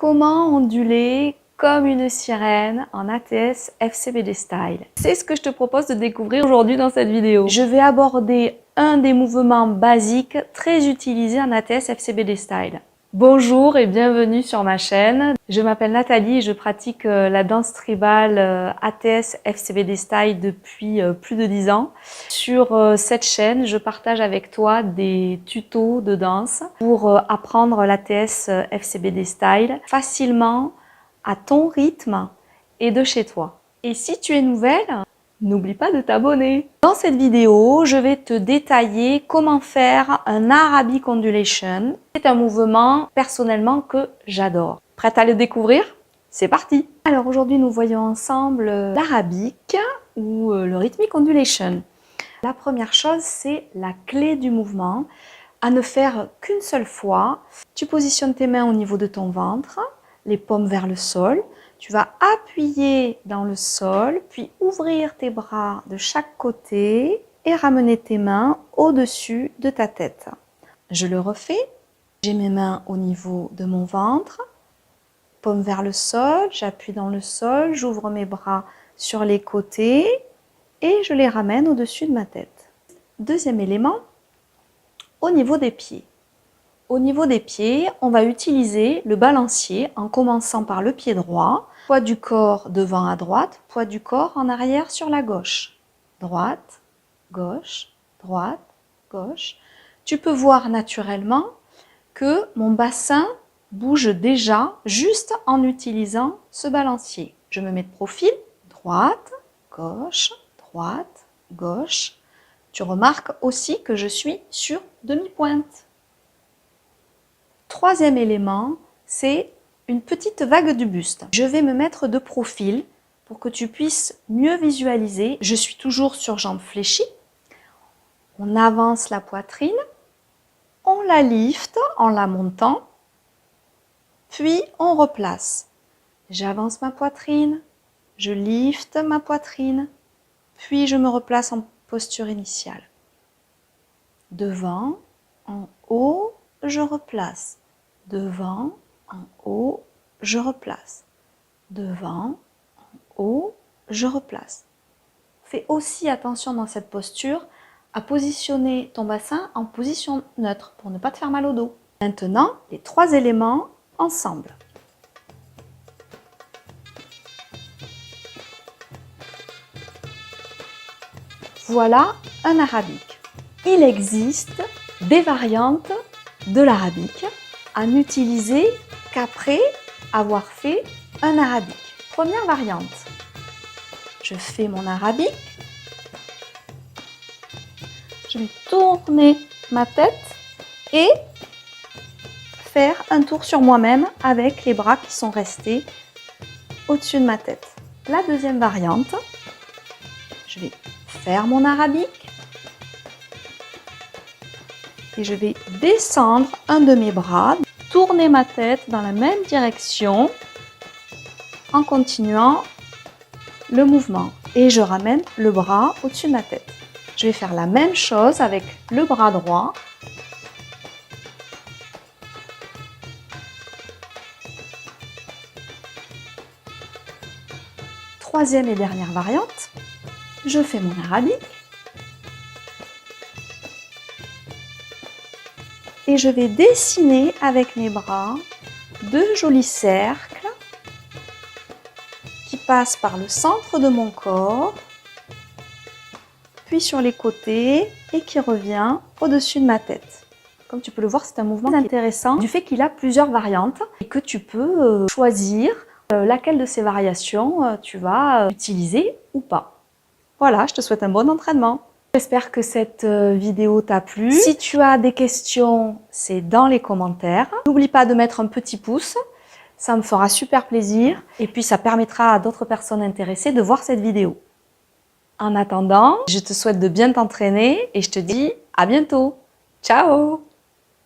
Comment onduler comme une sirène en ATS FCBD Style? C'est ce que je te propose de découvrir aujourd'hui dans cette vidéo. Je vais aborder un des mouvements basiques très utilisés en ATS FCBD Style. Bonjour et bienvenue sur ma chaîne. Je m'appelle Nathalie et je pratique la danse tribale ATS FCBD Style depuis plus de 10 ans. Sur cette chaîne, je partage avec toi des tutos de danse pour apprendre l'ATS FCBD Style facilement, à ton rythme et de chez toi. Et si tu es nouvelle, n'oublie pas de t'abonner. Dans cette vidéo, je vais te détailler comment faire un Arabic Ondulation. C'est un mouvement personnellement que j'adore. Prête à le découvrir? C'est parti! Alors aujourd'hui, nous voyons ensemble l'Arabic ou le Rhythmic Ondulation. La première chose, c'est la clé du mouvement, à ne faire qu'une seule fois. Tu positionnes tes mains au niveau de ton ventre, les paumes vers le sol. Tu vas appuyer dans le sol, puis ouvrir tes bras de chaque côté et ramener tes mains au-dessus de ta tête. Je le refais. J'ai mes mains au niveau de mon ventre, paumes vers le sol, j'appuie dans le sol, j'ouvre mes bras sur les côtés et je les ramène au-dessus de ma tête. Deuxième élément, au niveau des pieds. Au niveau des pieds, on va utiliser le balancier en commençant par le pied droit, poids du corps devant à droite, poids du corps en arrière sur la gauche. Droite, gauche, droite, gauche. Tu peux voir naturellement que mon bassin bouge déjà juste en utilisant ce balancier. Je me mets de profil, droite, gauche, droite, gauche. Tu remarques aussi que je suis sur demi-pointe. Troisième élément, c'est une petite vague du buste. Je vais me mettre de profil pour que tu puisses mieux visualiser. Je suis toujours sur jambes fléchies. On avance la poitrine, on la lifte en la montant, puis on replace. J'avance ma poitrine, je lifte ma poitrine, puis je me replace en posture initiale. Devant, en haut, je replace. Devant, en haut, je replace. Devant, en haut, je replace. Fais aussi attention dans cette posture à positionner ton bassin en position neutre pour ne pas te faire mal au dos. Maintenant, les trois éléments ensemble. Voilà un arabic. Il existe des variantes de l'arabic à n'utiliser qu'après avoir fait un arabic. Première variante, je fais mon arabic, je vais tourner ma tête et faire un tour sur moi-même avec les bras qui sont restés au-dessus de ma tête. La deuxième variante, je vais faire mon arabic et je vais descendre un de mes bras, tourner ma tête dans la même direction en continuant le mouvement et je ramène le bras au-dessus de ma tête. Je vais faire la même chose avec le bras droit. Troisième et dernière variante, je fais mon arabic et je vais dessiner avec mes bras deux jolis cercles qui passent par le centre de mon corps, puis sur les côtés et qui revient au-dessus de ma tête. Comme tu peux le voir, c'est un mouvement intéressant du fait qu'il a plusieurs variantes et que tu peux choisir laquelle de ces variations tu vas utiliser ou pas. Voilà, je te souhaite un bon entraînement. J'espère que cette vidéo t'a plu. Si tu as des questions, c'est dans les commentaires. N'oublie pas de mettre un petit pouce, ça me fera super plaisir. Et puis ça permettra à d'autres personnes intéressées de voir cette vidéo. En attendant, je te souhaite de bien t'entraîner et je te dis à bientôt. Ciao!